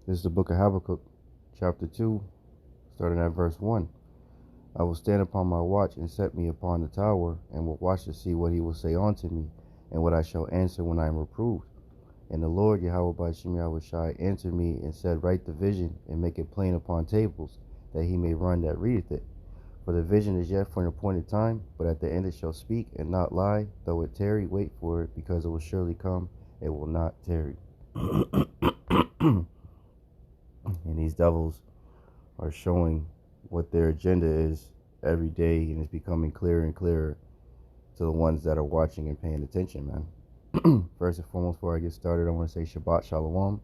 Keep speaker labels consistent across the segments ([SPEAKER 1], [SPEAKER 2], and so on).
[SPEAKER 1] This is the book of Habakkuk, chapter 2, starting at verse 1. I will stand upon my watch and set me upon the tower, and will watch to see what he will say unto me, and what I shall answer when I am reproved. And the Lord, Yahawah, Bahasham, Yahawashi, answered me and said, Write the vision, and make it plain upon tables, that he may run that readeth it. For the vision is yet for an appointed time, but at the end it shall speak, and not lie. Though it tarry, wait for it, because it will surely come, it will not tarry. And these devils are showing what their agenda is every day, and it's becoming clearer and clearer to the ones that are watching and paying attention, man. First and foremost, before I get started, I want to say Shabbat Shalom.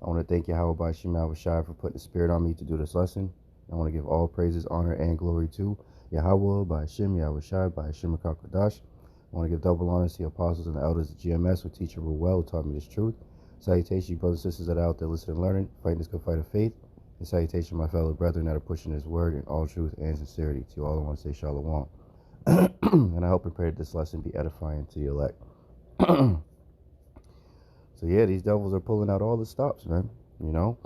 [SPEAKER 1] I want to thank Yahawah Bahasham Yahawashi for putting the spirit on me to do this lesson. I want to give all praises, honor, and glory to Yahawah Bahasham Yahawashi Bahasham Kakadash. I want to give double honor to the apostles and the elders of GMS who teach and rule well, who taught me this truth. Salutation, you brothers and sisters that are out there listening and learning, fighting this good fight of faith. And salutation, my fellow brethren that are pushing His word in all truth and sincerity. To you all, I want to say Shalom. And I hope and pray that this lesson be edifying to your elect. So yeah, these devils are pulling out all the stops, man. You know,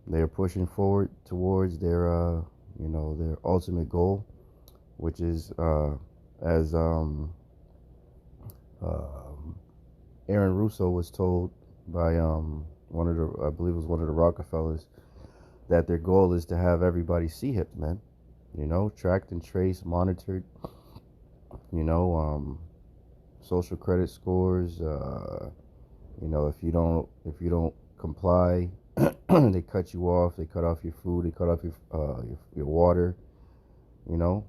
[SPEAKER 1] they're pushing forward towards their, their ultimate goal, which is, as Aaron Russo was told by one of the, I believe it was one of the Rockefellers, that their goal is to have everybody CHIP, man. You know, tracked and traced, monitored. You know, social credit scores. You know, if you don't comply, they cut you off. They cut off your food. They cut off your water. You know,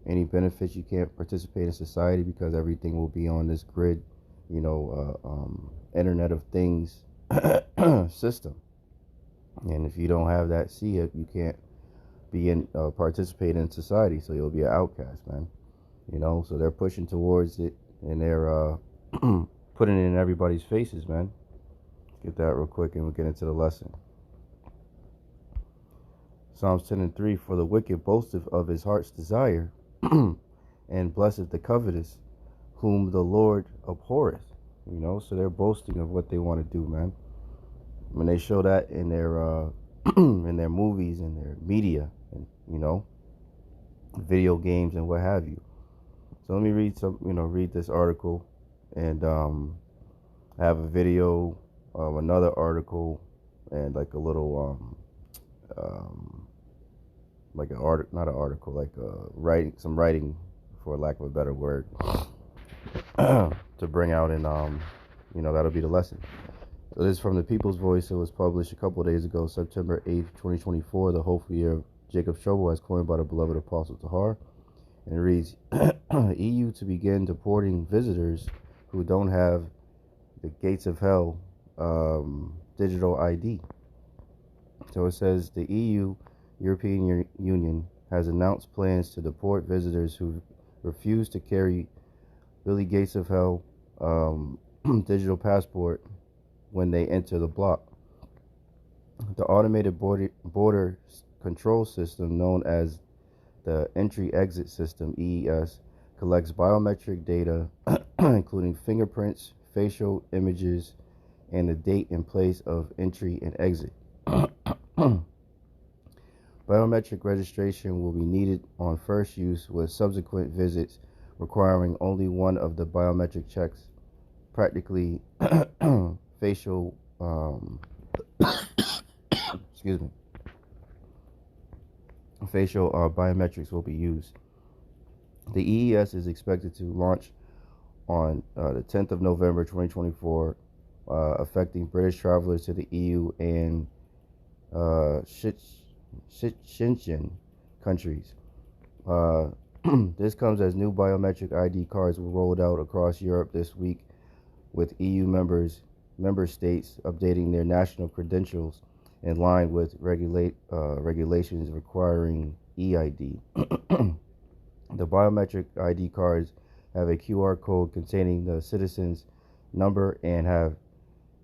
[SPEAKER 1] any benefits, you can't participate in society because everything will be on this grid. You know, Internet of Things system. And if you don't have that CHIP, you can't be in participate in society. So you'll be an outcast, man. You know, so they're pushing towards it, and they're putting it in everybody's faces, man. Let's get that real quick, and we'll get into the lesson. Psalms 10:3, for the wicked boasteth of his heart's desire, and blesseth the covetous, whom the Lord abhorreth. You know, so they're boasting of what they want to do, man. When they show that in their in their movies and their media, and you know, video games and what have you. So let me read this article, and I have a video of another article, and like a little like an art, not an article, like some writing, for lack of a better word, to bring out, and that'll be the lesson. So this is from the People's Voice. It was published a couple of days ago, September 8th, 2024, the hopeful year of Jacob's trouble, as coined by the beloved Apostle Tahar. And it reads, EU to begin deporting visitors who don't have the gates of hell digital ID. So it says the EU, European Union, has announced plans to deport visitors who refuse to carry Billy Gates of Hell digital passport when they enter the bloc. The automated border control system, known as the Entry-Exit System, EES, collects biometric data, including fingerprints, facial images, and the date and place of entry and exit. Biometric registration will be needed on first use, with subsequent visits requiring only one of the biometric checks, practically facial excuse me, facial biometrics will be used. The EES is expected to launch on the 10th of November 2024, affecting British travelers to the EU and Schengen countries. This comes as new biometric ID cards were rolled out across Europe this week, with EU member states updating their national credentials in line with regulations requiring EID. The biometric ID cards have a QR code containing the citizen's number and have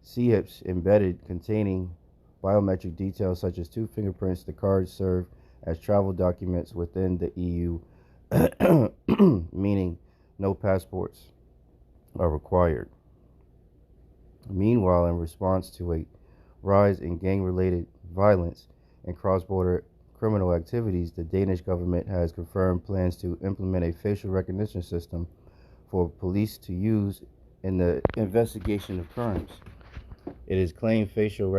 [SPEAKER 1] CHIPs embedded containing biometric details such as 2 fingerprints. The cards serve as travel documents within the EU, meaning no passports are required. Meanwhile, in response to a rise in gang-related violence and cross-border criminal activities, the Danish government has confirmed plans to implement a facial recognition system for police to use in the investigation of crimes. It is claimed facial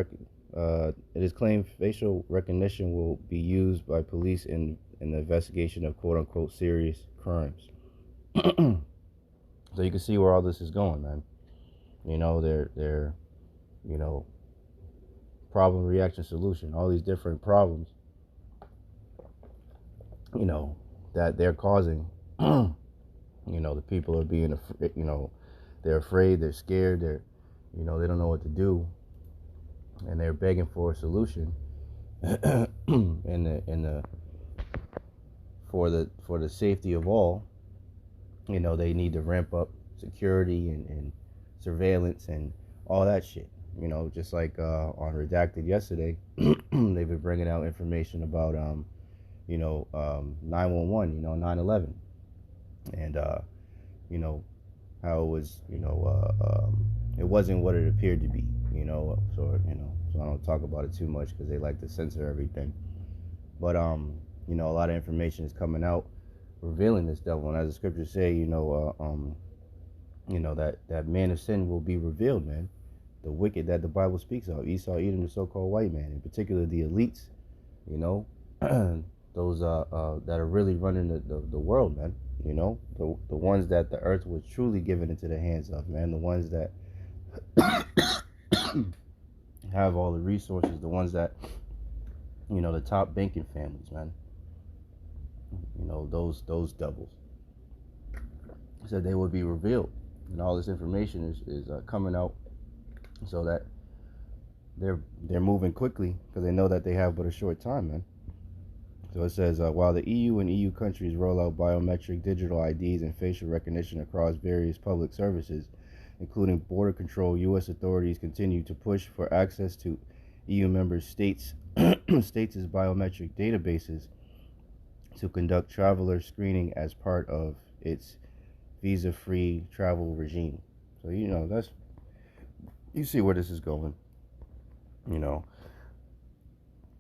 [SPEAKER 1] recognition will be used by police in the investigation of quote-unquote serious crimes. So you can see where all this is going, man. They're problem, reaction, solution, all these different problems, that they're causing. The people are being, they're afraid, they're scared, they don't know what to do, and they're begging for a solution. and for the safety of all, they need to ramp up security and surveillance and all that shit. Just like on Redacted yesterday, they've been bringing out information about 911, 9/11, and how it was, it wasn't what it appeared to be, so I don't talk about it too much because they like to censor everything. But a lot of information is coming out revealing this devil, and as the scriptures say, that man of sin will be revealed, man. The wicked that the Bible speaks of, Esau, Edom, the so-called white man, in particular the elites, those that are really running the world, man. The ones that the earth was truly given into the hands of, man. The ones that have all the resources, the ones that, the top banking families, man. Those devils. Said they would be revealed, and all this information is coming out, so that they're moving quickly because they know that they have but a short time, man. So it says, while the EU and EU countries roll out biometric digital IDs and facial recognition across various public services, including border control, U.S. authorities continue to push for access to EU member states' biometric databases to conduct traveler screening as part of its visa-free travel regime. So, you see where this is going.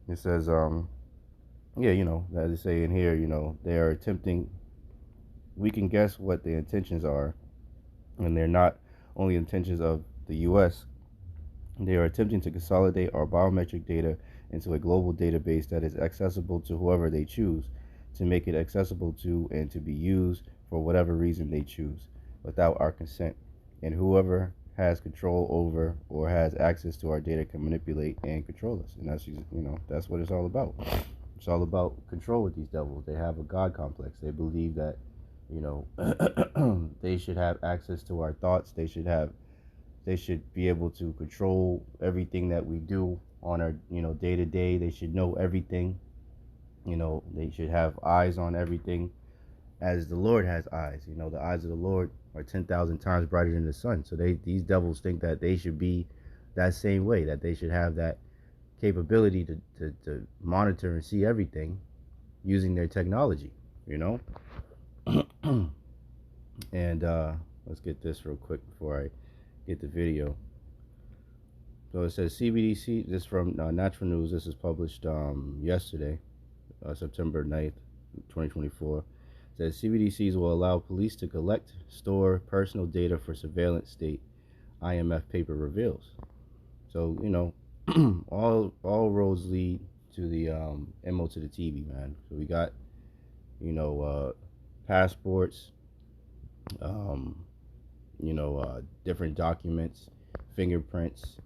[SPEAKER 1] It says, as they say in here, they are attempting, we can guess what the intentions are, and they're not only intentions of the U.S., they are attempting to consolidate our biometric data into a global database that is accessible to whoever they choose, to make it accessible to and to be used for whatever reason they choose, without our consent. And whoever has control over or has access to our data can manipulate and control us. And that's what it's all about. It's all about control with these devils. They have a God complex. They believe that, they should have access to our thoughts. They should be able to control everything that we do on our, day to day. They should know everything. They should have eyes on everything as the Lord has eyes. The eyes of the Lord are 10,000 times brighter than the sun. So these devils think that they should be that same way, that they should have that capability to monitor and see everything using their technology, And let's get this real quick before I get the video. So it says CBDC, this is from Natural News. This is published yesterday, September 9th, 2024. It says CBDCs will allow police to collect, store personal data for surveillance state, IMF paper reveals. So, all roads lead to the MOTB, man. So we got, passports, different documents, fingerprints,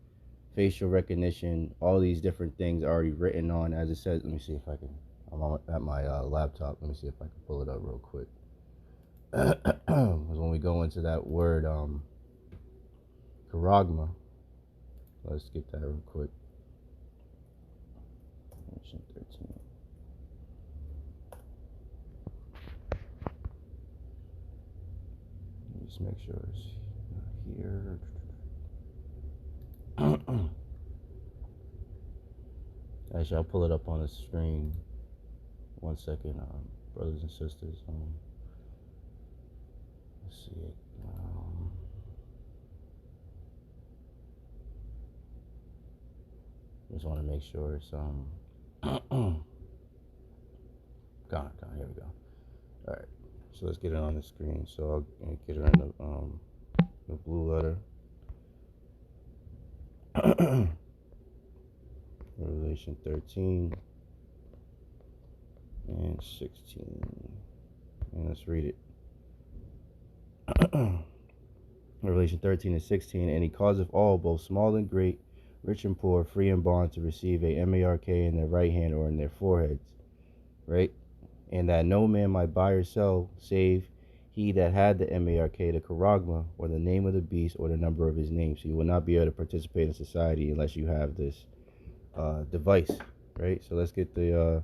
[SPEAKER 1] facial recognition, all these different things already written on, as it says. Let me see if I can, I'm at my laptop. Let me see if I can pull it up real quick. Because when we go into that word, charagma, let's get that real quick. Section 13. Just make sure it's here. Actually, I'll pull it up on the screen. 1 second, brothers and sisters. Let's see it. Just want to make sure it's gone. Here we go. All right, so let's get it on the screen. So I'll get it in the blue letter. Revelation 13 and 16. And let's read it. Revelation 13 and 16. And he causeth all, both small and great, rich and poor, free and bond, to receive a mark in their right hand or in their foreheads. Right? And that no man might buy or sell, save he that had the mark, the charagma, or the name of the beast, or the number of his name. So you will not be able to participate in society unless you have this device. Right? So let's get the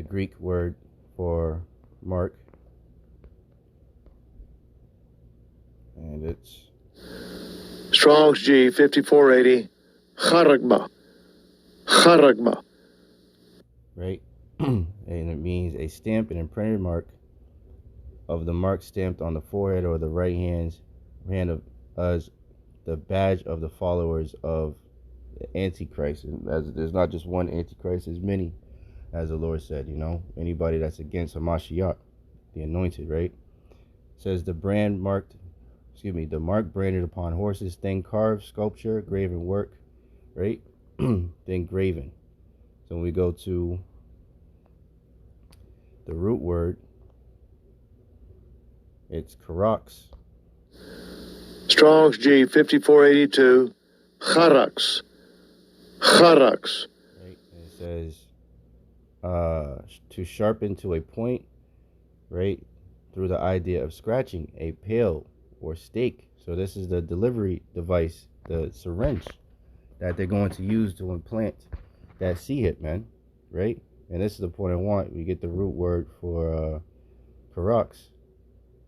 [SPEAKER 1] Greek word for mark. And it's
[SPEAKER 2] Strong's G 5480, charagma. Charagma.
[SPEAKER 1] Right? And it means a stamp and imprinted mark of the mark stamped on the forehead or the right hand of as the badge of the followers of the Antichrist. And as there's not just one Antichrist, there's many, as the Lord said, anybody that's against Hamashiach, the anointed, right? It says the mark branded upon horses, thing carved, sculpture, graven work, right? Then graven. So when we go to the root word, it's karax.
[SPEAKER 2] Strong's G 5482, charax. Charax.
[SPEAKER 1] Right? And it says to sharpen to a point, right? Through the idea of scratching a pail or stake. So this is the delivery device, the syringe that they're going to use to implant that C-hip, man, right? And this is the point I want. We get the root word for karax.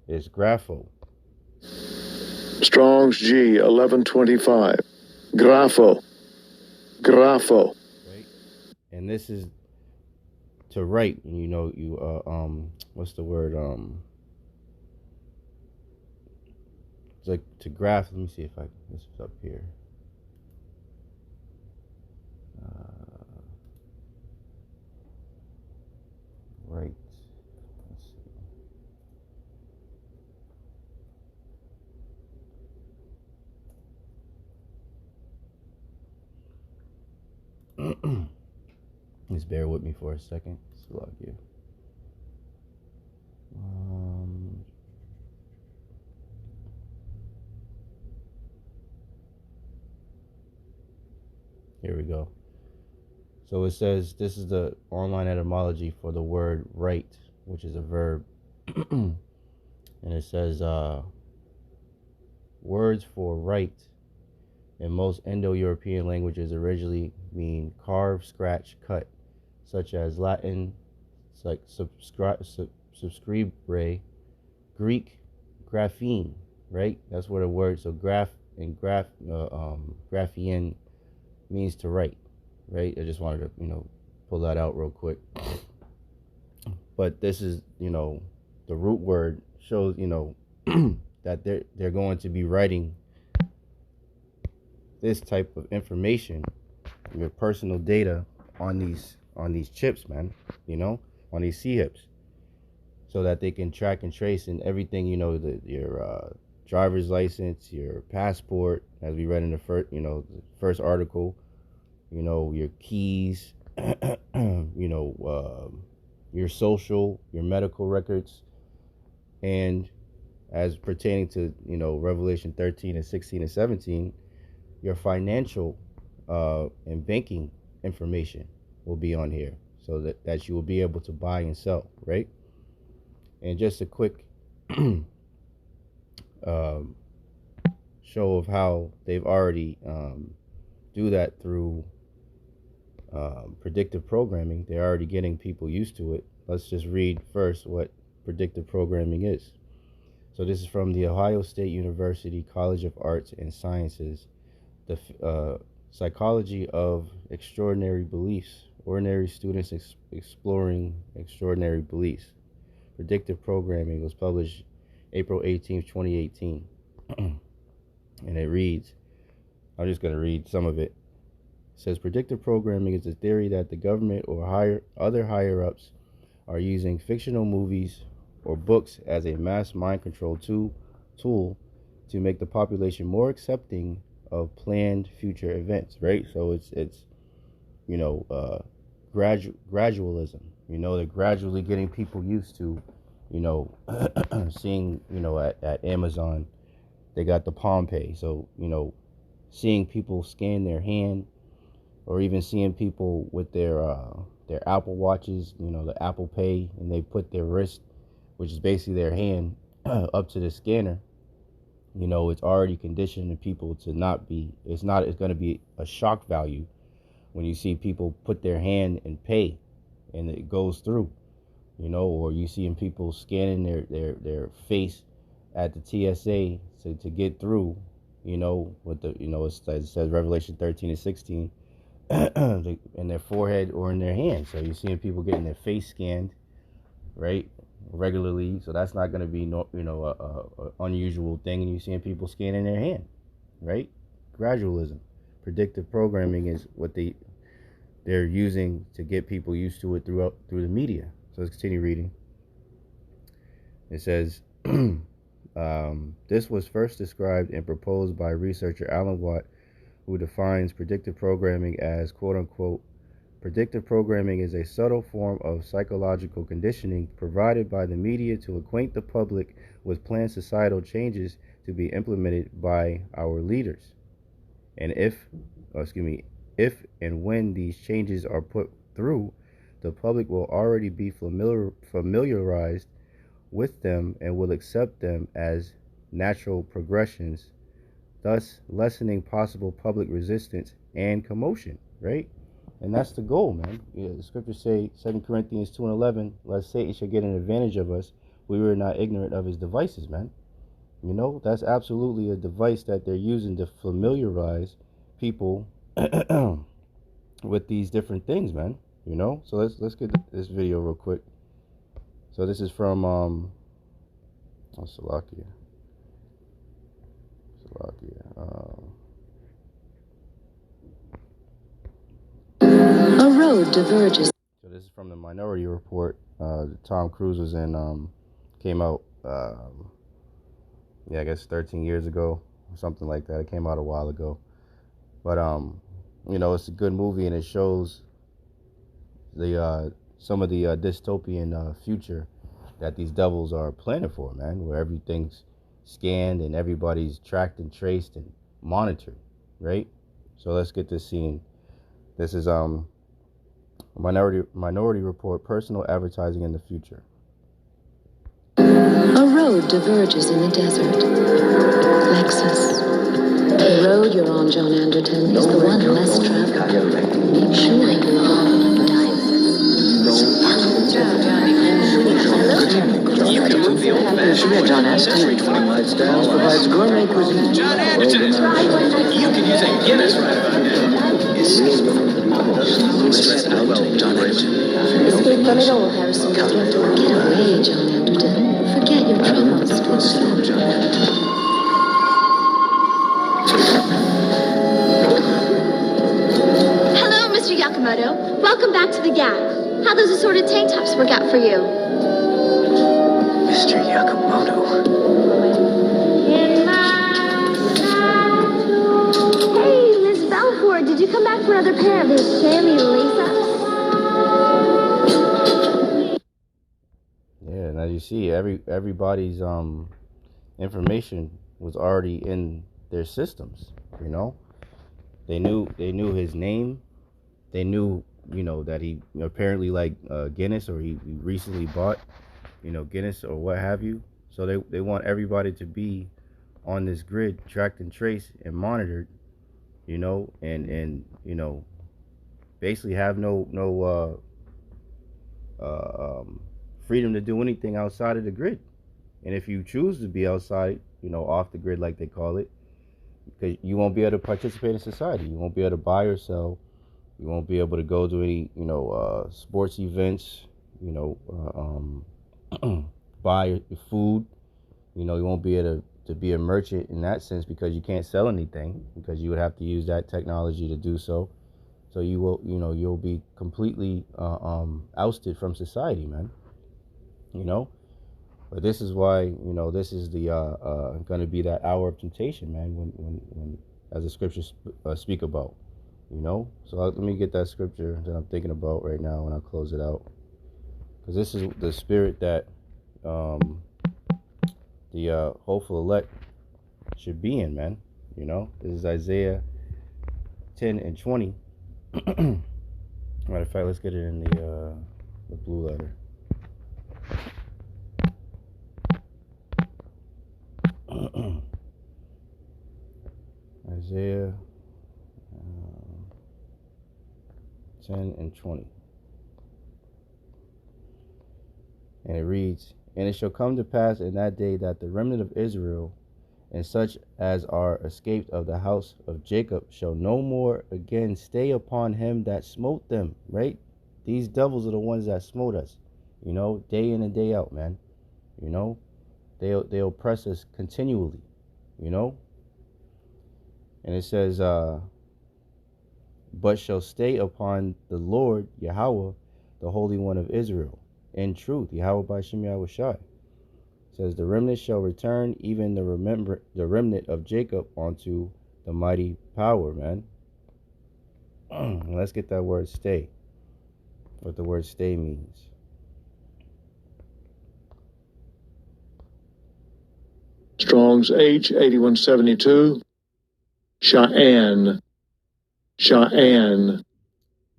[SPEAKER 1] It's grapho.
[SPEAKER 2] Strong's G 1125, grapho. Grapho.
[SPEAKER 1] Right? And this is to write. What's the word? It's like to graph. Let me see if this is up here. Right. Let's see. Just bear with me for a second. Slug you. Here we go. So it says this is the online etymology for the word right, which is a verb. And it says words for right in most Indo-European languages originally mean carve, scratch, cut, such as Latin, like subscribere, Greek, graphene, right? That's what a word. So graphene means to write, right? I just wanted to, pull that out real quick. But this is, the root word shows, that they're going to be writing this type of information, your personal data on these chips, man, on these C-hips, so that they can track and trace and everything, your driver's license, your passport, as we read in the first article, your keys, your social, your medical records, and as pertaining to, Revelation 13 and 16 and 17, your financial and banking information will be on here, so that you will be able to buy and sell, right? And just a quick show of how they've already do that through predictive programming. They're already getting people used to it. Let's just read first what predictive programming is. So this is from the Ohio State University College of Arts and Sciences, the psychology of extraordinary beliefs, ordinary students exploring extraordinary beliefs. Predictive programming was published April 18th, 2018. And it reads, I'm just going to read some of it. It says predictive programming is the theory that the government or other higher-ups are using fictional movies or books as a mass mind control tool to make the population more accepting of planned future events, right? So it's you know gradualism. They're gradually getting people used to seeing at Amazon they got the Palm Pay. So seeing people scan their hand, or even seeing people with their Apple Watches, the Apple Pay, and they put their wrist, which is basically their hand, up to the scanner. It's already conditioning people to not be. It's going to be a shock value when you see people put their hand and pay, and it goes through. Or you seeing people scanning their face at the TSA to get through. With the it says Revelation 13:16. In their forehead or in their hand. So you're seeing people getting their face scanned, right, regularly. So that's not going to be a unusual thing. And you're seeing people scanning their hand, right? Gradualism, predictive programming is what they're using to get people used to it through the media. So let's continue reading. It says, this was first described and proposed by researcher Alan Watt, who defines predictive programming as, quote-unquote, predictive programming is a subtle form of psychological conditioning provided by the media to acquaint the public with planned societal changes to be implemented by our leaders. And if and when these changes are put through, the public will already be familiarized with them and will accept them as natural progressions, thus lessening possible public resistance and commotion, right? And that's the goal, man. The scriptures say, 2 Corinthians 2:11, lest Satan should get an advantage of us, we were not ignorant of his devices, man. That's absolutely a device that they're using to familiarize people with these different things, man. So let's get this video real quick. So this is from Slovakia.
[SPEAKER 3] A road diverges.
[SPEAKER 1] So this is from the Minority Report. Tom Cruise was in, came out, I guess 13 years ago, or something like that. It came out a while ago. But, it's a good movie, and it shows some of the dystopian future that these devils are planning for, man, where everything's scanned and everybody's tracked and traced and monitored, right? So let's get this scene. This is Minority Report, personal advertising in the future.
[SPEAKER 3] A road diverges in the desert. Lexus. The road you're on, John Anderton, is the one less traveled. Shining long diamonds.
[SPEAKER 4] You can move the old fashioned John Anderton provides gourmet cuisine. John Anderton, you can use a Guinness right about now. Stress out, John Anderton.
[SPEAKER 3] Escape from it all, Harrison. Get away, John Anderton. Forget your troubles.
[SPEAKER 4] John Anderton.
[SPEAKER 5] Hello, Mr. Yakamoto. Welcome back to the Gap. How those assorted tank tops work out for you?
[SPEAKER 4] Mr. Yakamoto.
[SPEAKER 5] Hey, Miss Balfour, did you come back for another pair of those chamois lace-ups?
[SPEAKER 1] Yeah, now you see everybody's information was already in their systems. They knew his name. They knew that he apparently like Guinness, or he recently bought Guinness or what have you. So they want everybody to be on this grid, tracked and traced and monitored, and basically have no freedom to do anything outside of the grid. And if you choose to be outside, off the grid, like they call it, because you won't be able to participate in society. You won't be able to buy or sell. You won't be able to go to any, sports events, buy food. You won't be able to be a merchant in that sense, because you can't sell anything, because you would have to use that technology to do so. So you will, you'll be completely ousted from society, man. But this is why, this is the going to be that hour of temptation, man. When as the scriptures speak about, So let me get that scripture that I'm thinking about right now, and I'll close it out. Because this is the spirit that the hopeful elect should be in, man. This is Isaiah 10 and 20. Matter of fact, let's get it in the blue letter. Isaiah 10 and 20. And it reads, "And it shall come to pass in that day that the remnant of Israel and such as are escaped of the house of Jacob shall no more again stay upon him that smote them," right? These devils are the ones that smote us, day in and day out, man. They oppress us continually, And it says, "But shall stay upon the Lord Yahawah, the Holy One of Israel, in truth." Yahawah Bahasham Yahawashi. Says, "The remnant shall return, even the remnant of Jacob, unto the mighty power," man. Let's get that word "stay," what the word "stay" means.
[SPEAKER 2] Strong's H8172. Sha'an.
[SPEAKER 1] And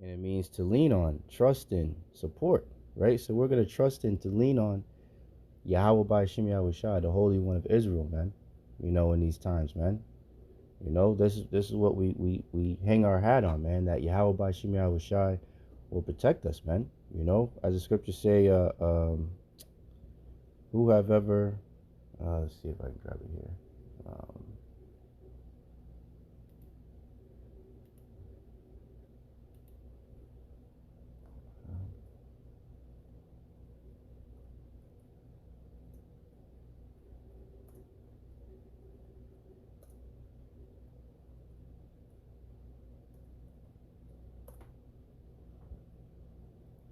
[SPEAKER 1] it means to lean on, trust in, support, right? So we're going to trust in, to lean on Yahawah Bahasham Yahawashi, the Holy One of Israel, man. In these times, man. This is what we hang our hat on, man. That Yahawah Bahasham Yahawashi will protect us, man. As the scriptures say, who have ever, let's see if I can grab it here.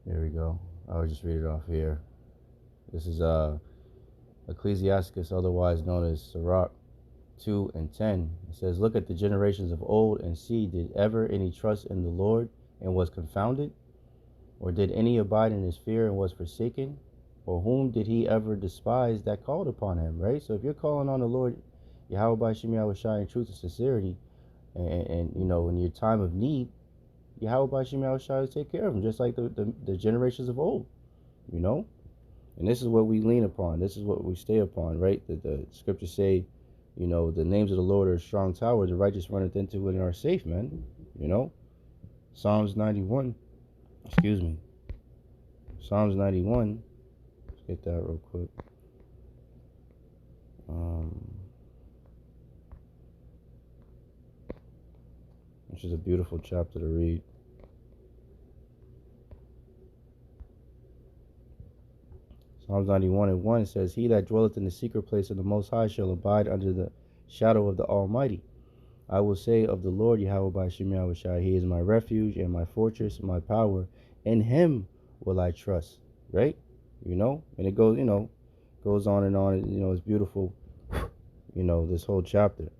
[SPEAKER 1] There we go. I'll just read it off here. This is Ecclesiasticus, otherwise known as Sirach 2 and 10. It says, "Look at the generations of old and see, did ever any trust in the Lord and was confounded? Or did any abide in his fear and was forsaken? Or whom did he ever despise that called upon him?" Right? So if you're calling on the Lord, Yahawah Bahasham Yahawashi, in truth and sincerity, and in your time of need, Yahawah Bahasham Yahawashi will take care of them, just like the generations of old, And this is what we lean upon. This is what we stay upon, right? The scriptures say, the names of the Lord are a strong tower. The righteous runneth into it and are safe, man. Psalms 91. Excuse me. Psalms 91. Let's get that real quick. Which is a beautiful chapter to read. Psalms 91 and 1 says, "He that dwelleth in the secret place of the Most High shall abide under the shadow of the Almighty. I will say of the Lord Yahawah Bahasham Yahawashi, He is my refuge and my fortress, my power. In Him will I trust." Right? And it goes, goes on and on. It's beautiful. This whole chapter.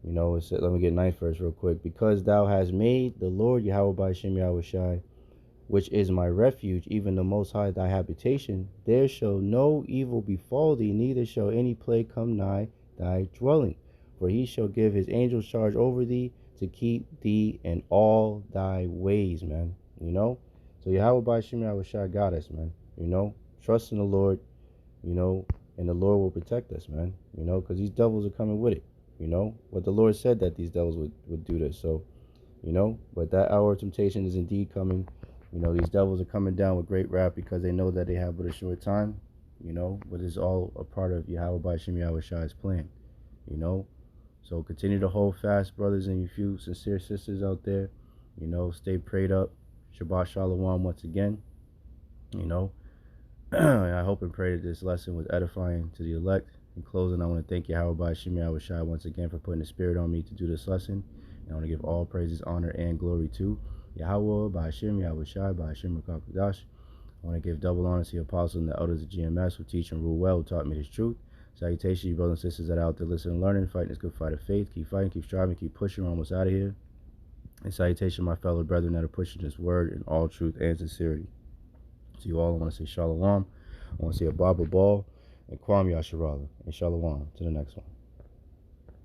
[SPEAKER 1] Let me get 9th verse real quick. "Because thou hast made the Lord Yahawah Bahasham Yahawashi, which is my refuge, even the Most High thy habitation, there shall no evil befall thee, neither shall any plague come nigh thy dwelling. For he shall give his angels charge over thee, to keep thee in all thy ways," man. So Yahawah Bahasham Yahawashi got us, man. Trust in the Lord, and the Lord will protect us, man. Because these devils are coming with it. What the Lord said that these devils would do this. So, but that hour of temptation is indeed coming. These devils are coming down with great wrath because they know that they have but a short time, but it's all a part of Yahawah Bahasham Yahawashi's plan, So continue to hold fast, brothers, and you few sincere sisters out there, stay prayed up. Shabbat Shalom once again, and I hope and pray that this lesson was edifying to the elect. In closing, I want to thank Yahawah Bahasham Yahawashi once again for putting the spirit on me to do this lesson. And I want to give all praises, honor, and glory to Yahawah, Bahasham, Yahawashi, Bahasham, Rakakadash. I want to give double honor to the apostles and the elders of GMS who teach and rule well, who taught me this truth. Salutation, you brothers and sisters that are out there listening and learning, fighting this good fight of faith. Keep fighting, keep striving, keep pushing. We're almost out of here. And salutation, my fellow brethren that are pushing this word in all truth and sincerity. To you all, I want to say shalom. I want to say a Baba Ball and Kwam Yasharala. And shalom. To the next one.